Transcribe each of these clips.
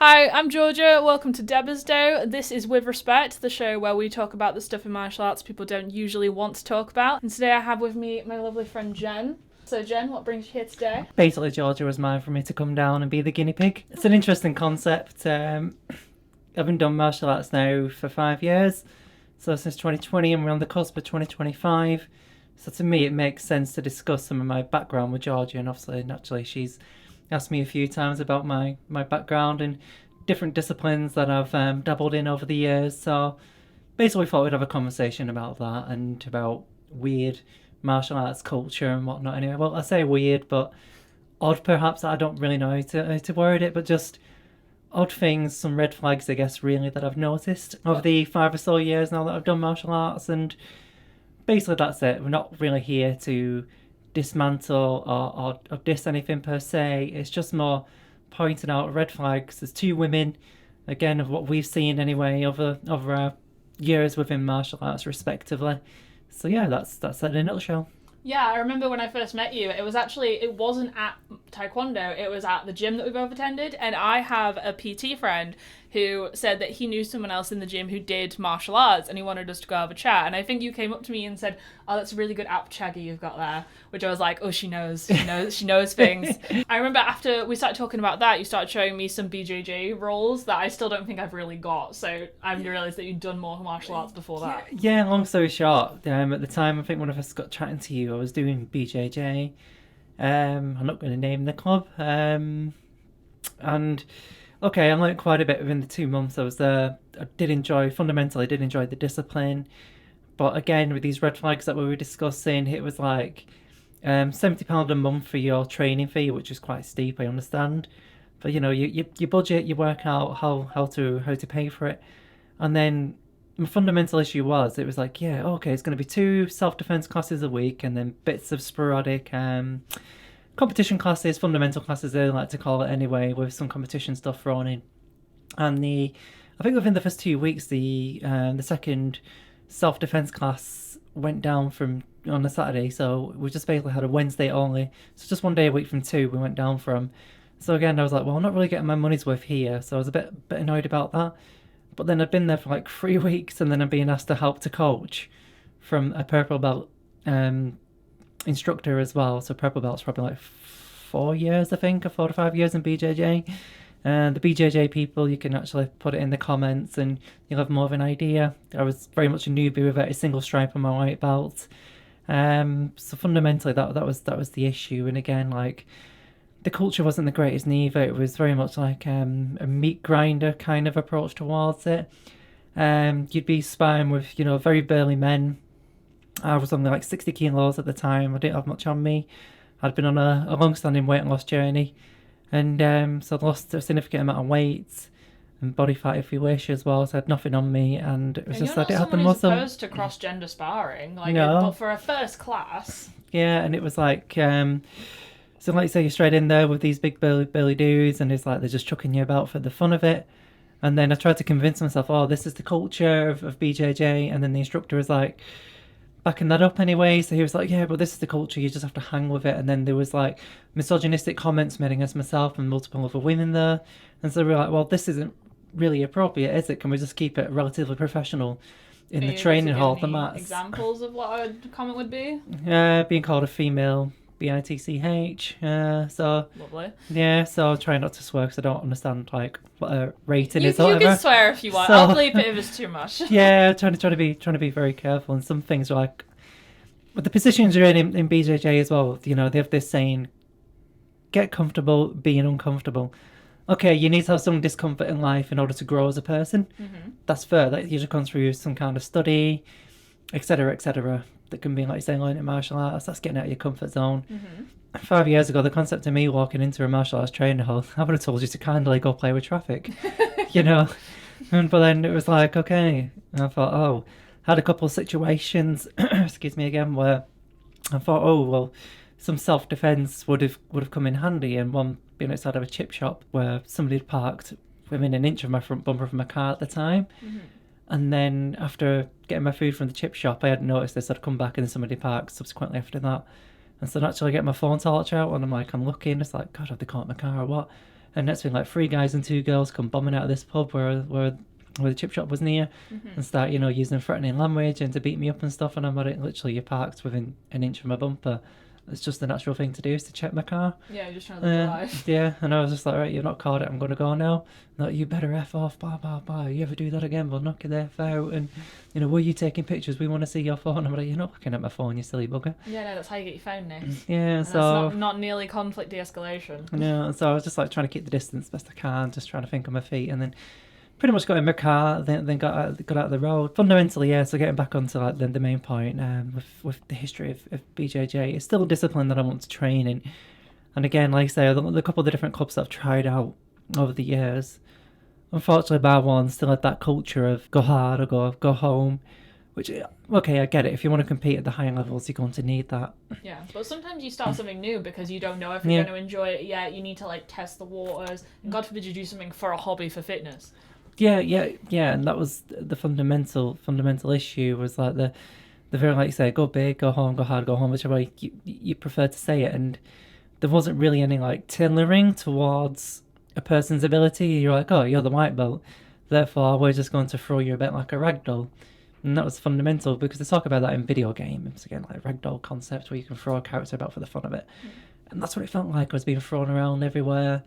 Hi, I'm Georgia. Welcome to DebbersDo. This is With Respect, the show where we talk about the stuff in martial arts people don't usually want to talk about. And today I have with me my lovely friend Jen. So Jen, what brings you here today? Basically, Georgia was mine for me to come down and be the guinea pig. It's an interesting concept. I've been done martial arts now for 5 years, so since 2020, and we're on the cusp of 2025. So to me, it makes sense to discuss some of my background with Georgia, and obviously, naturally, she's asked me a few times about my background and different disciplines that I've dabbled in over the years. So basically, we thought we'd have a conversation about that and about weird martial arts culture and whatnot. Anyway, well, I say weird, but odd perhaps. I don't really know how to word it, but just odd things, some red flags, I guess, really, that I've noticed over the 5 or so years now that I've done martial arts. And basically, that's it. We're not really here to dismantle or diss anything per se. It's just more pointing out red flags. There's two women, again, of what we've seen anyway over our years within martial arts, respectively. So yeah, that's it in a nutshell. Yeah, I remember when I first met you, it wasn't at Taekwondo, it was at the gym that we both attended. And I have a PT friend who said that he knew someone else in the gym who did martial arts and he wanted us to go have a chat. And I think you came up to me and said, "Oh, that's a really good app chaggy you've got there," which I was like, "Oh, she knows things." I remember after we started talking about that, you started showing me some BJJ roles that I still don't think I've really got. So I realised that you'd done more martial arts before that. Yeah, long story short, at the time, I think when I first got chatting to you, I was doing BJJ. I'm not going to name the club. And okay, I learned quite a bit within the 2 months I was there. Fundamentally, I did enjoy the discipline. But again, with these red flags that we were discussing, it was like £70 a month for your training fee, which is quite steep, I understand. But you budget, you work out how to pay for it. And then my fundamental issue was, it was like, yeah, okay, it's going to be 2 self-defense classes a week and then bits of sporadic competition classes, fundamental classes, they like to call it anyway, with some competition stuff thrown in. And I think within the first 2 weeks, the second self-defense class went down from on a Saturday, so we just basically had a Wednesday only, so just one day a week from two we went down from. So again, I was like, well, I'm not really getting my money's worth here, so I was a bit annoyed about that. But then I'd been there for like 3 weeks, and then I'm being asked to help to coach from a purple belt instructor as well. So purple belt's probably like 4 years, I think, or 4 to 5 years in BJJ. And the BJJ people, you can actually put it in the comments and you'll have more of an idea. I was very much a newbie without a single stripe on my white belt. So fundamentally, that was the issue. And again, like, the culture wasn't the greatest neither. It was very much like a meat grinder kind of approach towards it. You'd be sparring with, very burly men. I was only like 60 kilos at the time. I didn't have much on me. I'd been on a long-standing weight loss journey. And so I'd lost a significant amount of weight and body fat, if you wish, as well. So I had nothing on me, and it was And just you're I not didn't have the someone who's muscle. opposed to cross-gender sparring, No. but for a first class. Yeah, and it was like, so like you say, you're straight in there with these big burly dudes, and it's like they're just chucking you about for the fun of it. And then I tried to convince myself, oh, this is the culture of BJJ, and then the instructor was like backing that up anyway. So he was like, yeah, but this is the culture, you just have to hang with it. And then there was like misogynistic comments made against myself and multiple other women there. And so we were like, well, this isn't really appropriate, is it? Can we just keep it relatively professional in the training hall, the mats? Examples of what a comment would be? Being called a female bitch. So Lovely. yeah, so try not to swear because I don't understand like what a rating is. You or can whatever. swear if you want. So- I'll bleep it if it's too much. Yeah, trying to be very careful. And some things are like, but the positions you're in BJJ as well. They have this saying, "Get comfortable being uncomfortable." Okay, you need to have some discomfort in life in order to grow as a person. Mm-hmm. That's fair. That usually comes through some kind of study, etc., etc. That can be like saying learning martial arts. That's getting out of your comfort zone. Mm-hmm. 5 years ago, the concept of me walking into a martial arts training hall, I would have told you to kindly go play with traffic, But then it was like, okay. And I thought, oh, had a couple of situations, excuse me again, where I thought, oh, well, some self-defense would have come in handy. And one being outside of a chip shop where somebody had parked within an inch of my front bumper of my car at the time. Mm-hmm. And then after getting my food from the chip shop, I hadn't noticed this. I'd come back and then somebody parked subsequently after that. And so naturally I get my phone torch out and I'm looking, it's like, God, have they caught my car or what? And next thing, like 3 guys and 2 girls come bombing out of this pub where the chip shop was near, and start, using threatening language and to beat me up and stuff. And I'm like, literally, you're parked within an inch of my bumper. It's just the natural thing to do, is to check my car. Yeah, you're just trying to live your life. Yeah, and I was just like, right, you've not called it, I'm going to go now. Like, you better F off, blah, blah, blah. You ever do that again, we'll knock you the F out. And, were you taking pictures? We want to see your phone. I'm like, you're not looking at my phone, you silly bugger. Yeah, no, that's how you get your phone, Nick. Yeah, and so... that's not nearly conflict de-escalation. Yeah, so I was just like trying to keep the distance best I can, just trying to think on my feet, and then pretty much got in my car, then got out of the road. Fundamentally, yeah, so getting back onto like the main point, with the history of BJJ, it's still a discipline that I want to train in. And again, like I say, the couple of the different clubs that I've tried out over the years, unfortunately, bar one still had that culture of go hard or go home, which, okay, I get it. If you want to compete at the higher levels, you're going to need that. Yeah, but sometimes you start something new because you don't know if you're going to enjoy it yet. You need to like test the waters, and God forbid you do something for a hobby, for fitness. Yeah, and that was the fundamental issue, was like the very, like you say, go big, go home, go hard, go home, whichever way you prefer to say it. And there wasn't really any like tailoring towards a person's ability. You're like, oh, you're the white belt, therefore we're just going to throw you a bit like a ragdoll. And that was fundamental, because they talk about that in video games, again, like ragdoll concept, where you can throw a character about for the fun of it. And that's what it felt like. I was being thrown around everywhere.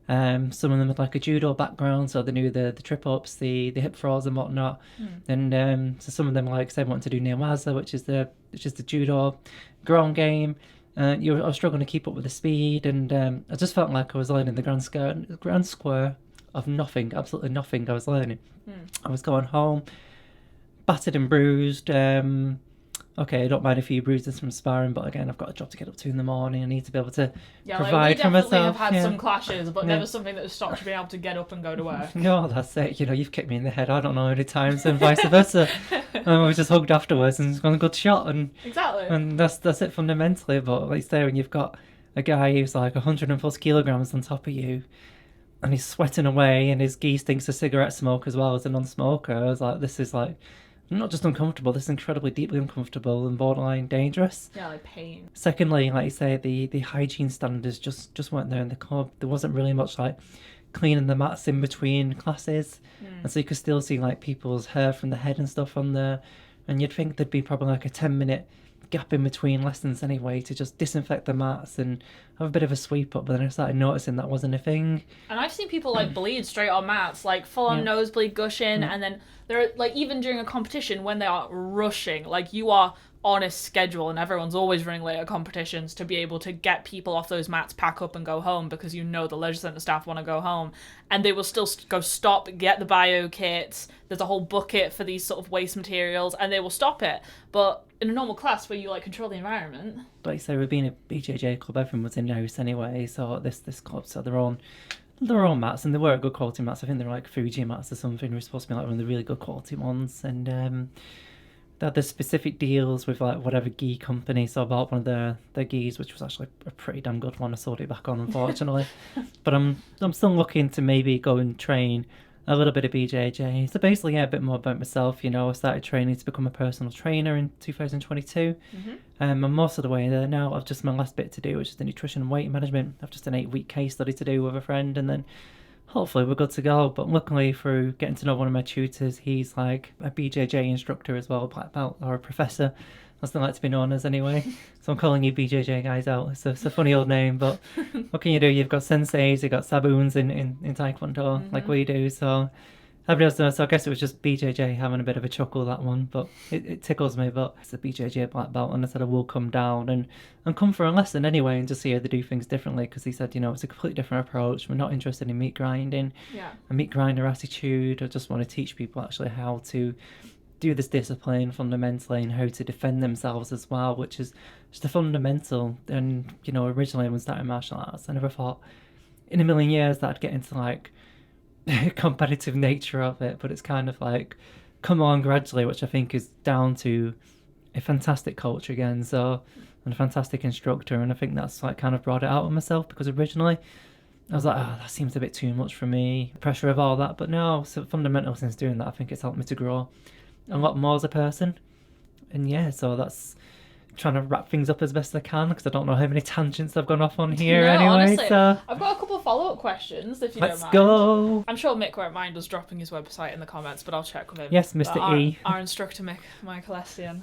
Some of them had like a judo background, so they knew the trip ups, the hip throws and whatnot. And so some of them, like say, wanted to do neowaza, which is the judo ground game. I was struggling to keep up with the speed, and I just felt like I was learning the grand square of nothing, absolutely nothing. I was learning. I was going home, battered and bruised. Okay, I don't mind a few bruises from sparring, but again, I've got a job to get up to in the morning. I need to be able to provide for myself. We definitely have had some clashes, but never something that has stopped you being able to get up and go to work. No, that's it. You've kicked me in the head, I don't know how many times, and vice versa. I was just hugged afterwards and gone a good shot. And exactly. And that's it fundamentally. But like say, when you've got a guy who's like 100+ kilograms on top of you, and he's sweating away, and his gi stinks of cigarette smoke as well as a non-smoker, I was like, this is like... not just uncomfortable, this is incredibly deeply uncomfortable and borderline dangerous. Yeah, like pain. Secondly, like you say, the hygiene standards just weren't there in the club. There wasn't really much like cleaning the mats in between classes. And so you could still see like people's hair from the head and stuff on there. And you'd think there'd be probably like a 10-minute gap in between lessons anyway to just disinfect the mats and have a bit of a sweep up, but then I started noticing that wasn't a thing. And I've seen people like bleed straight on mats, like full on nosebleed gushing, and then they're like, even during a competition when they are rushing, like you are on a schedule and everyone's always running late at competitions to be able to get people off those mats, pack up and go home, because the leisure centre staff want to go home, and they will still go stop, get the bio kits, there's a whole bucket for these sort of waste materials, and they will stop it. But in a normal class where you like control the environment, like you say, we're being a BJJ club, everyone was in-house anyway, so this club, so their own mats, and they were good quality mats. I think they're like Fuji mats or something. They're supposed to be like one of the really good quality ones, and they had the specific deals with like whatever gi company, so I bought one of their gis, which was actually a pretty damn good one. I sold it back on, unfortunately. But I'm still looking to maybe go and train a little bit of BJJ. So basically, yeah, a bit more about myself. I started training to become a personal trainer in 2022. I'm most of the way there now. I've just my last bit to do, which is the nutrition and weight management. I've just an 8-week case study to do with a friend, and then hopefully we're good to go. But luckily, through getting to know one of my tutors, he's like a BJJ instructor as well, black belt, or a professor, as they like to be known as anyway. So I'm calling you BJJ guys out. It's a funny old name, but what can you do? You've got senseis, you've got sabuns in Taekwondo, like we do. So everybody else knows. So I guess it was just BJJ having a bit of a chuckle, that one. But it tickles me. But it's a BJJ black belt, and I said I will come down and come for a lesson anyway and just see how they do things differently, because he said, it's a completely different approach. We're not interested in meat grinding, a meat grinder attitude. I just want to teach people actually how to do this discipline fundamentally and how to defend themselves as well, which is just a fundamental. And originally when starting martial arts, I never thought in a million years that I'd get into like competitive nature of it, but it's kind of like come on gradually, which I think is down to a fantastic culture again, so, and a fantastic instructor. And I think that's like kind of brought it out of myself, because originally I was like, that seems a bit too much for me, the pressure of all that. But no, so fundamental since doing that, I think it's helped me to grow a lot more as a person. And yeah, so that's trying to wrap things up as best I can, because I don't know how many tangents I've gone off on here anyway. Honestly, so I've got a couple of follow-up questions, if you don't mind. Let's go. I'm sure Mick won't mind us dropping his website in the comments, but I'll check with him. Yes, Mr. E. Our instructor, Michael Essian.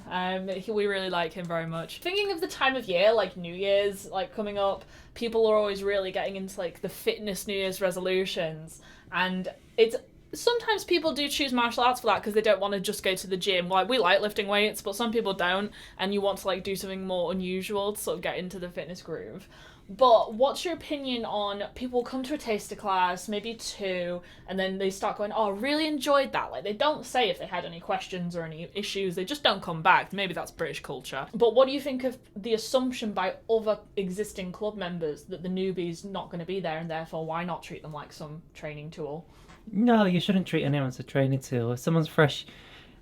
We really like him very much. Thinking of the time of year, like New Year's, like coming up, people are always really getting into like the fitness New Year's resolutions, and it's sometimes people do choose martial arts for that because they don't want to just go to the gym. Like, we like lifting weights, but some people don't, and you want to like do something more unusual to sort of get into the fitness groove. But what's your opinion on people come to a taster class, maybe 2, and then they start going, oh, I really enjoyed that. Like, they don't say if they had any questions or any issues. They just don't come back. Maybe that's British culture. But what do you think of the assumption by other existing club members that the newbie's not going to be there, and therefore why not treat them like some training tool? No, you shouldn't treat anyone as a training tool. If someone's fresh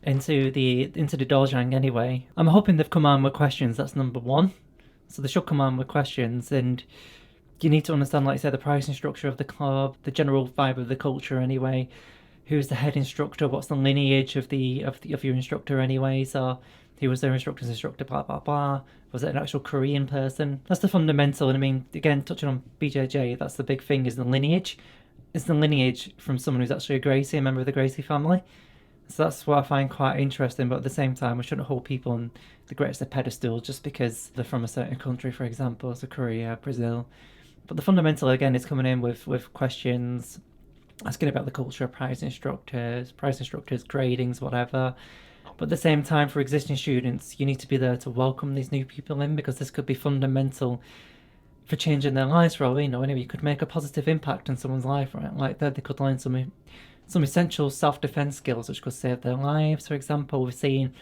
into the dojang anyway, I'm hoping they've come on with questions. That's number 1. So they should come on with questions, and you need to understand, like I said, the pricing structure of the club, the general vibe of the culture anyway. Who's the head instructor? What's the lineage of your instructor anyway? So who was their instructor's instructor? Blah blah blah. Was it an actual Korean person? That's the fundamental. And I mean, again, touching on BJJ, that's the big thing, is the lineage. It's the lineage from someone who's actually a Gracie, a member of the Gracie family. So that's what I find quite interesting, but at the same time, we shouldn't hold people on the greatest of pedestal just because they're from a certain country, for example, so Korea, Brazil. But the fundamental, again, is coming in with questions, asking about the culture of prize instructors, gradings, whatever. But at the same time, for existing students, you need to be there to welcome these new people in, because this could be fundamental for changing their lives, for all we know. Anyway, you could make a positive impact in someone's life, right? Like that, they could learn some essential self-defense skills which could save their lives. For example, we've seen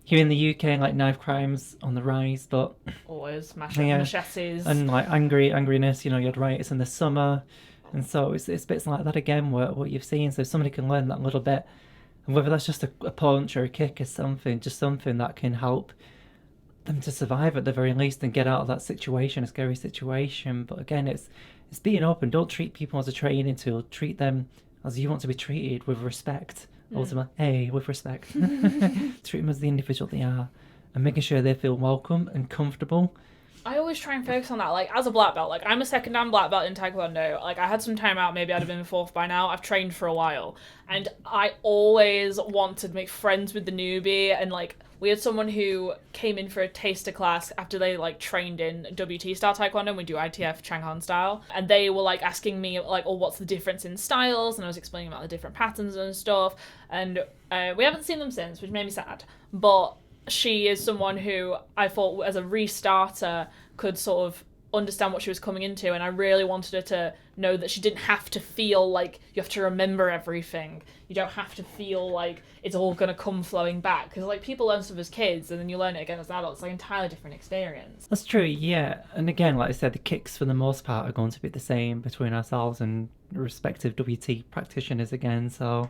here in the UK like knife crimes on the rise, but always machetes and like angriness. You had riots in the summer, and so it's bits like that again. What you've seen, so somebody can learn that little bit, and whether that's just a punch or a kick or something, just something that can help them to survive at the very least and get out of that situation, a scary situation. But again, it's being open. Don't treat people as a training tool. Treat them as you want to be treated, with respect. Ultimately, with respect. Treat them as the individual they are, and making sure they feel welcome and comfortable. I always try and focus on that. Like, as a black belt, like, I'm a second dan black belt in Taekwondo. Like, I had some time out, maybe I'd have been 4th by now. I've trained for a while, and I always want to make friends with the newbie. And like, we had someone who came in for a taster class after they like trained in WT style Taekwondo, and we do ITF Changhan style, and they were like asking me like, oh, what's the difference in styles, and I was explaining about the different patterns and stuff, and we haven't seen them since, which made me sad. But she is someone who I thought as a restarter could sort of understand what she was coming into, and I really wanted her to know that she didn't have to feel like you have to remember everything. You don't have to feel like it's all going to come flowing back, because like, people learn stuff as kids and then you learn it again as adults. It's like an entirely different experience. That's true, yeah. And again, like I said, the kicks for the most part are going to be the same between ourselves and respective WT practitioners again, so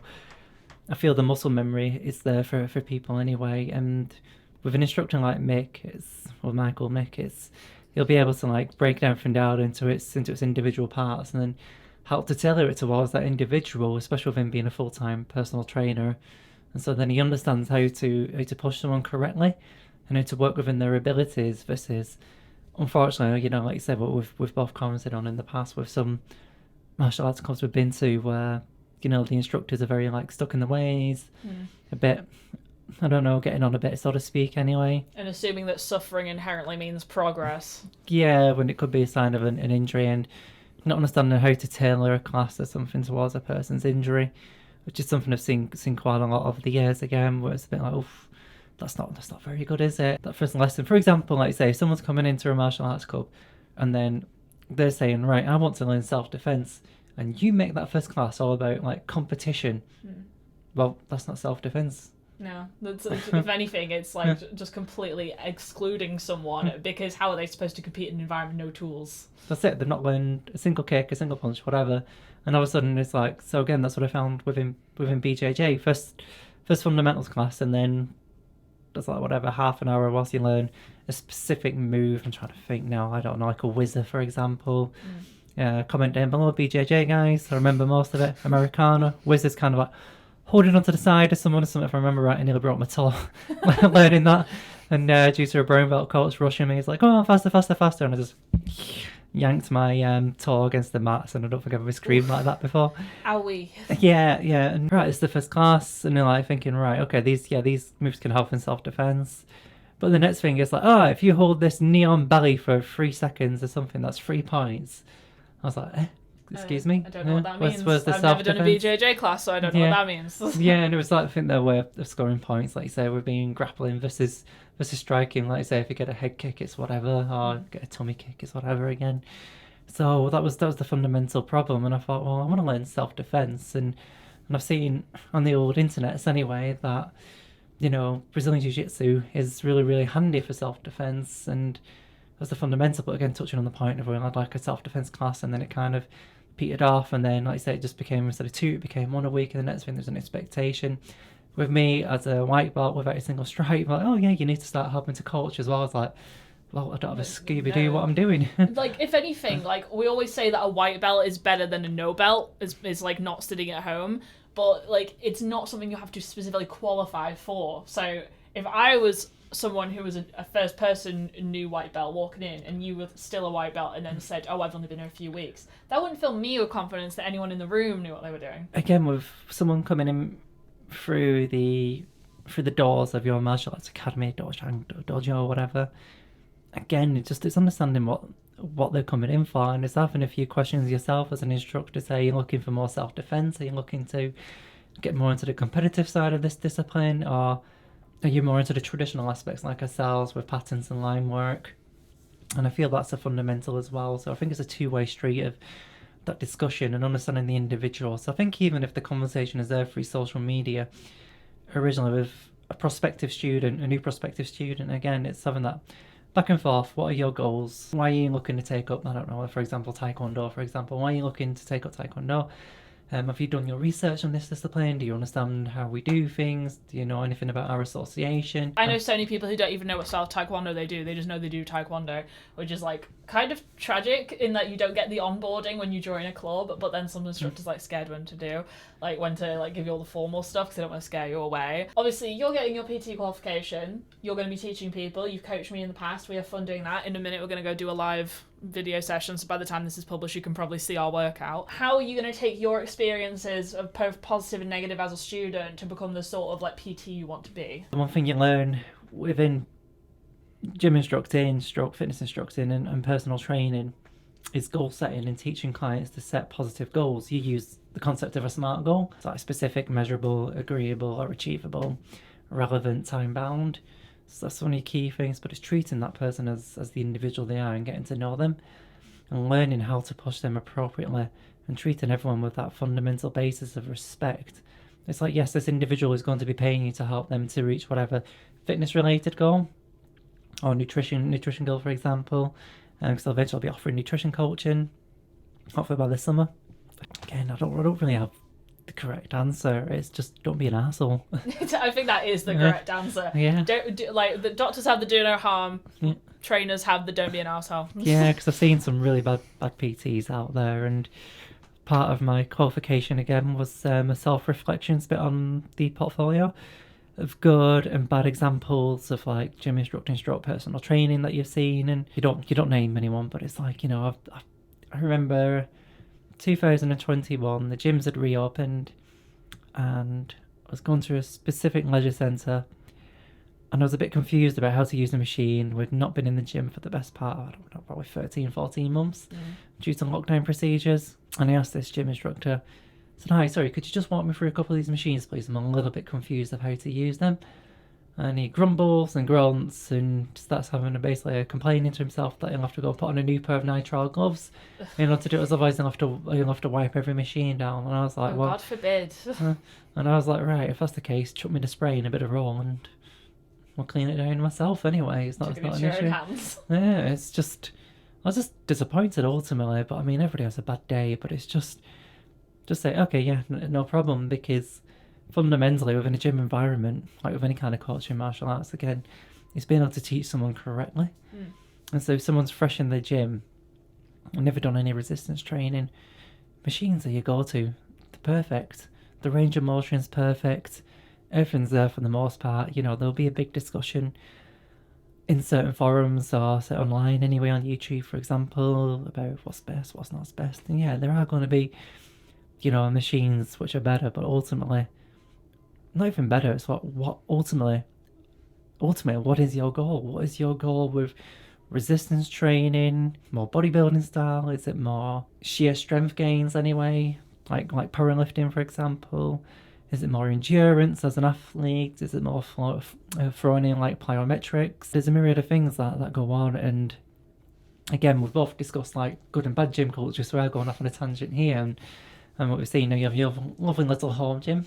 I feel the muscle memory is there for people anyway. And with an instructor like Mick, Michael, he'll be able to like break everything down into its individual parts, and then help to tailor it towards that individual, especially with him being a full-time personal trainer. And so then he understands how to push someone correctly and how to work within their abilities, versus, unfortunately, like you said, what we've both commented on in the past with some martial arts clubs we've been to, where the instructors are very like stuck in the ways, a bit, I don't know, getting on a bit, so to speak, anyway. And assuming that suffering inherently means progress. Yeah, when it could be a sign of an injury, and not understanding how to tailor a class or something towards a person's injury, which is something I've seen quite a lot over the years again, where it's a bit like, oof, that's not very good, is it? That first lesson, for example, like say, someone's coming into a martial arts club, and then they're saying, right, I want to learn self-defense, and you make that first class all about like competition. Well, that's not self-defense. No, if anything, it's like just completely excluding someone, because how are they supposed to compete in an environment with no tools? That's it. They've not learned a single kick, a single punch, whatever. And all of a sudden, it's like, so again, that's what I found within BJJ. First fundamentals class, and then there's like whatever, half an hour whilst you learn a specific move. I'm trying to think now. I don't know, like a whizzer, for example. Comment down below, BJJ guys. I remember most of it. Americana. Whizzer's kind of like holding onto the side of someone or something, if I remember right. I nearly broke my toe learning that. And due to a brown belt coach rushing me, he's like, oh, faster. And I just yanked my toe against the mats, and I don't think I've ever screamed like that before. Owie. Yeah, and right, it's the first class, and they're like thinking, right, okay, these moves can help in self-defense. But the next thing is like, oh, if you hold this knee on belly for 3 seconds or something, that's 3 points. I was like, excuse me? I don't know what that means. Where's the I've never done a self-defense? BJJ class, so I don't know what that means. Yeah, and it was like, I think their way of scoring points, like you say, we're being grappling versus striking. Like you say, if you get a head kick, it's whatever, or get a tummy kick, it's whatever again. So that was the fundamental problem, and I thought, well, I want to learn self-defense, and I've seen on the old internets anyway that, you know, Brazilian Jiu-Jitsu is really, really handy for self-defense, and that's the fundamental. But again, touching on the point of where I had like a self-defense class, and then it kind of petered off, and then, like I said, it just became, instead of 2, it became 1 a week, and the next thing there's an expectation. With me as a white belt without a single stripe, like, oh yeah, you need to start helping to coach as well. I was like, well, I don't have a Scooby-Doo what I'm doing. Like, if anything, like, we always say that a white belt is better than a no belt, is like not studying at home, but like, it's not something you have to specifically qualify for. So if I was someone who was a first person new white belt walking in, and you were still a white belt and then said, oh, I've only been here a few weeks, that wouldn't fill me with confidence that anyone in the room knew what they were doing. Again, with someone coming in through the doors of your martial arts academy, dojo, or whatever, again, it's understanding what they're coming in for, and it's having a few questions yourself as an instructor. Say, are you looking for more self-defense? Are you looking to get more into the competitive side of this discipline, or are you more into the traditional aspects like ourselves with patterns and line work? And I feel that's a fundamental as well. So I think it's a two-way street of that discussion and understanding the individual. So I think even if the conversation is there through social media, originally with a prospective student, a new prospective student, again, it's having that back and forth. What are your goals? Why are you looking to take up, I don't know, for example, Taekwondo, for example. Why are you looking to take up Taekwondo? Have you done your research on this discipline? Do you understand how we do things? Do you know anything about our association? I know so many people who don't even know what style of Taekwondo they do. They just know they do Taekwondo, which is like kind of tragic in that you don't get the onboarding when you join a club, but then some instructors like scared when to do, like when to like give you all the formal stuff because they don't want to scare you away. Obviously, you're getting your PT qualification. You're going to be teaching people. You've coached me in the past. We have fun doing that. In a minute, we're going to go do a live video session, so by the time this is published you can probably see our workout. How are you going to take your experiences of both positive and negative as a student to become the sort of like PT you want to be? The one thing you learn within gym instructing, stroke fitness instructing, and personal training is goal setting and teaching clients to set positive goals. You use the concept of a SMART goal. It's like specific, measurable, agreeable, or achievable, relevant, time bound. So that's one of the key things, but it's treating that person as the individual they are and getting to know them and learning how to push them appropriately and treating everyone with that fundamental basis of respect. It's like, yes, this individual is going to be paying you to help them to reach whatever fitness related goal or nutrition goal, for example, because I'll eventually be offering nutrition coaching, hopefully by this summer. Again, I don't really have the correct answer. It's just don't be an asshole. I think that is the correct answer. Yeah. Like the doctors have the do no harm. Yeah. Trainers have the don't be an asshole. Yeah, because I've seen some really bad PTs out there, and part of my qualification again was a self-reflection bit on the portfolio of good and bad examples of like gym instructing, stroke personal training that you've seen, and you don't name anyone, but it's like, you know, I remember 2021, the gyms had reopened, and I was going to a specific leisure centre, and I was a bit confused about how to use the machine. We'd not been in the gym for the best part of, I don't know, probably 14 months due to lockdown procedures. And I asked this gym instructor, I said, hi, sorry, could you just walk me through a couple of these machines, please? I'm a little bit confused of how to use them. And he grumbles and grunts and starts having basically complaining to himself that he'll have to go put on a new pair of nitrile gloves in order to do it, otherwise he'll have to wipe every machine down. And I was like, well, God forbid. And I was like, right, if that's the case, chuck me the spray and a bit of roll and I'll clean it down myself anyway. It's not an issue. Yeah, it's just, I was just disappointed ultimately. But I mean, everybody has a bad day, but it's just say, okay, yeah, no problem, because fundamentally within a gym environment, like with any kind of coaching martial arts, again, it's being able to teach someone correctly. And so if someone's fresh in the gym and never done any resistance training, machines are your go-to. They're perfect. The range of motion's perfect. Everything's there for the most part. You know, there'll be a big discussion in certain forums or set online anyway on YouTube, for example, about what's best, what's not best. And yeah, there are going to be, machines which are better, but ultimately, not even better. It's what ultimately, what is your goal? What is your goal with resistance training? More bodybuilding style? Is it more sheer strength gains anyway? Like powerlifting, for example? Is it more endurance as an athlete? Is it more throwing in like plyometrics? There's a myriad of things that go on, and again, we've both discussed like good and bad gym culture, so we're going off on a tangent here, and what we've seen, you have your lovely little home gym,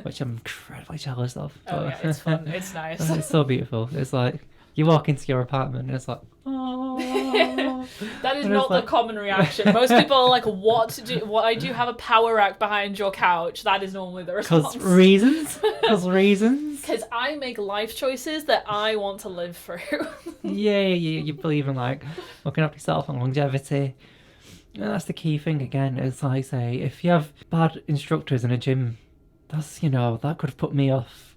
which I'm incredibly jealous of. Oh yeah, it's fun. It's nice. It's so beautiful. It's like you walk into your apartment and it's like, oh. That is not the common reaction. Most people are like, what do you have a power rack behind your couch? That is normally the response. Because reasons. Because I make life choices that I want to live through. Yeah, you believe in like looking after yourself and longevity. And that's the key thing again, is like I say, if you have bad instructors in a gym, that's, that could have put me off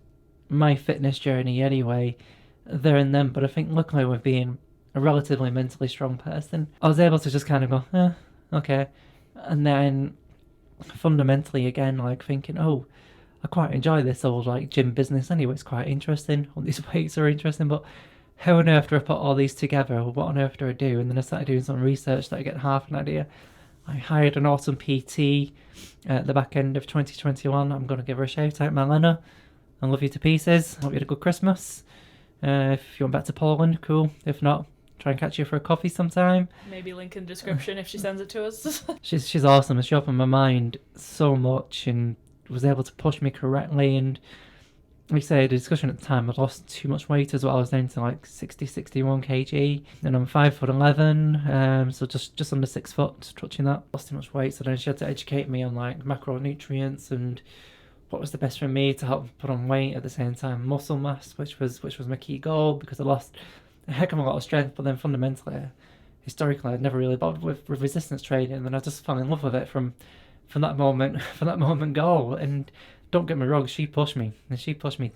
my fitness journey anyway, there and then. But I think luckily with being a relatively mentally strong person, I was able to just kind of go, okay. And then fundamentally again, like thinking, I quite enjoy this old like gym business anyway, it's quite interesting, all these weights are interesting, but how on earth do I put all these together? What on earth do I do? And then I started doing some research that I get half an idea. I hired an awesome PT at the back end of 2021. I'm going to give her a shout out, Malena. I love you to pieces. Hope you had a good Christmas. If you went back to Poland, cool. If not, try and catch you for a coffee sometime. Maybe link in the description if she sends it to us. She's awesome. She opened my mind so much and was able to push me correctly. And like I say, the discussion at the time, I'd lost too much weight as well. I was down to like 61 kg, and I'm 5'11", so just under 6 foot, touching that. Lost too much weight, so then she had to educate me on like macronutrients and what was the best for me to help put on weight, at the same time muscle mass, which was my key goal, because I lost a heck of a lot of strength. But then fundamentally, historically, I'd never really bothered with resistance training, and then I just fell in love with it from that moment goal. And don't get me wrong, she pushed me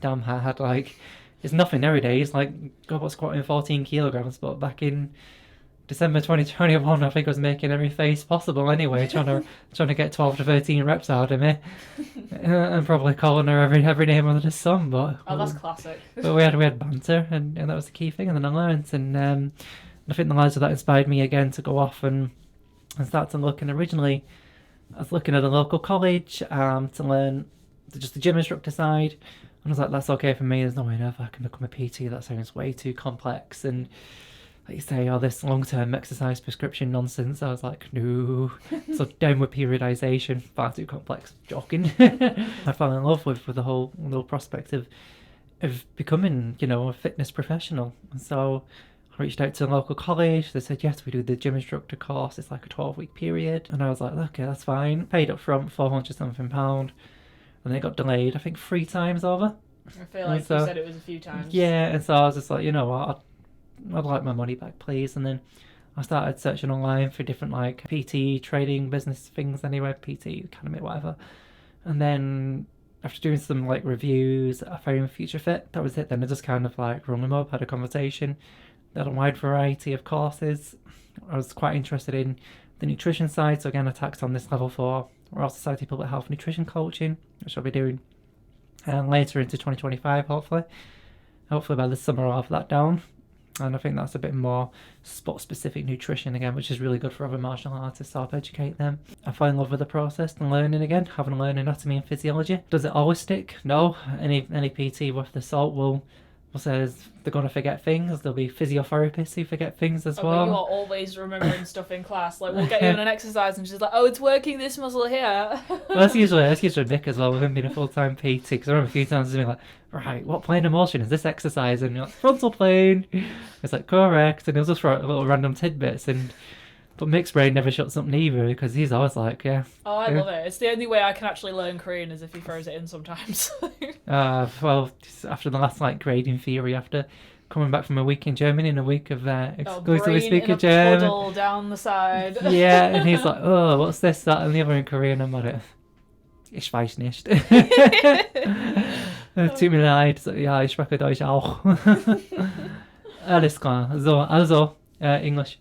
damn hard. Like, it's nothing nowadays. Like, God, what's squatting 14 kilograms, but back in December 2021, I think I was making every face possible anyway, trying to get 12 to 13 reps out of me, and probably calling her every name under the sun. But that's classic. But we had banter, and that was the key thing. And then I learned, and I think the lives of that inspired me again to go off and start to look. And originally, I was looking at a local college to learn just the gym instructor side, and I was like, that's okay for me. There's no way on earth I can become a PT. That sounds way too complex. And like you say, this long-term exercise prescription nonsense. I was like, no. So downward periodization, far too complex. Joking. I fell in love with the whole prospect of becoming, a fitness professional. And so I reached out to a local college. They said, yes, we do the gym instructor course. It's like a 12-week period. And I was like, okay, that's fine. Paid up front, £400-something. And then it got delayed, I think 3 times over. I feel like you said it was a few times. Yeah, and so I was just like, you know what, I'd like my money back, please. And then I started searching online for different like PT trading business things anyway, PT Academy, whatever. And then after doing some like reviews, I found Future Fit. That was it. Then I just kind of like rung them up, had a conversation. They had a wide variety of courses. I was quite interested in the nutrition side, so again I tacked on this level 4 Royal Society Public Health Nutrition Coaching, which I'll be doing later into 2025, hopefully by the summer I'll have that down. And I think that's a bit more sport-specific nutrition again, which is really good for other martial artists to help educate them. I fell in love with the process and learning again, having learned anatomy and physiology. Does it always stick? No. Any PT worth the salt will say they're going to forget things. There'll be physiotherapists who forget things as well. But you are always remembering stuff in class. Like, we'll get you on an exercise and she's like, it's working this muscle here. Well, that's usually Nick as well, with him being a full-time PT, because I remember a few times he's been like, right, what plane of motion is this exercise? And you're like, frontal plane. It's like, correct. And he'll just throw out little random tidbits. But Mick's brain never shuts up neither, because he's always like, yeah. Oh, I love it. It's the only way I can actually learn Korean is if he throws it in sometimes. Well, after the last grading theory, after coming back from a week in Germany and a week of exclusively speaking German. Puddle down the side. Yeah, and he's like, what's this, that, and the other in Korean. I'm like, ich weiß nicht. Tut mir leid. Ja, ich spreche Deutsch auch. Alles klar. Also, English.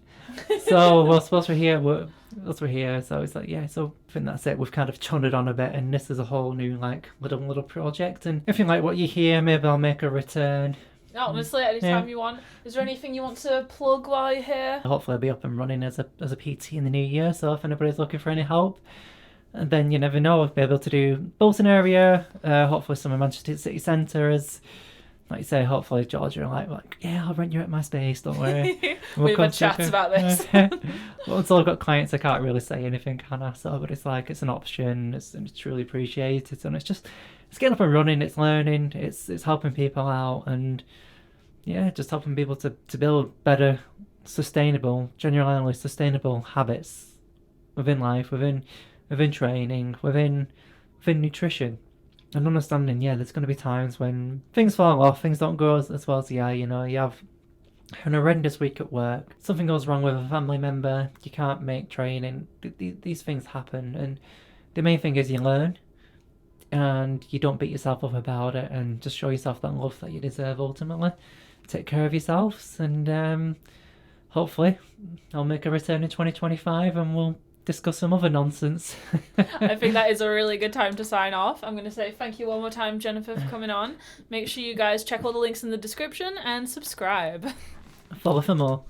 So whilst we're here, so it's like, yeah, so I think that's it. We've kind of churned it on a bit, and this is a whole new like little project. And if you like what you hear, maybe I'll make a return. Honestly, anytime you want. Is there anything you want to plug while you're here? Hopefully I'll be up and running as a PT in the new year, so if anybody's looking for any help, and then you never know, I'll be able to do Bolton area, hopefully some of Manchester City Centre, as like you say, hopefully Georgia are like, yeah, I'll rent you at my space, don't worry. We've had chats about this. Well, until I've got clients, I can't really say anything, can I? So, but it's like, it's an option, it's truly appreciated, and it's getting up and running, it's learning, it's helping people out, and yeah, just helping people to build better, genuinely sustainable habits within life, within training, within nutrition. And understanding, yeah, there's going to be times when things fall off, things don't go as well as you have an horrendous week at work, something goes wrong with a family member, you can't make training, these things happen, and the main thing is you learn, and you don't beat yourself up about it, and just show yourself that love that you deserve ultimately. Take care of yourselves, and hopefully I'll make a return in 2025 and we'll discuss some other nonsense. I think that is a really good time to sign off. I'm going to say thank you one more time, Jennifer, for coming on. Make sure you guys check all the links in the description and subscribe. Follow for more.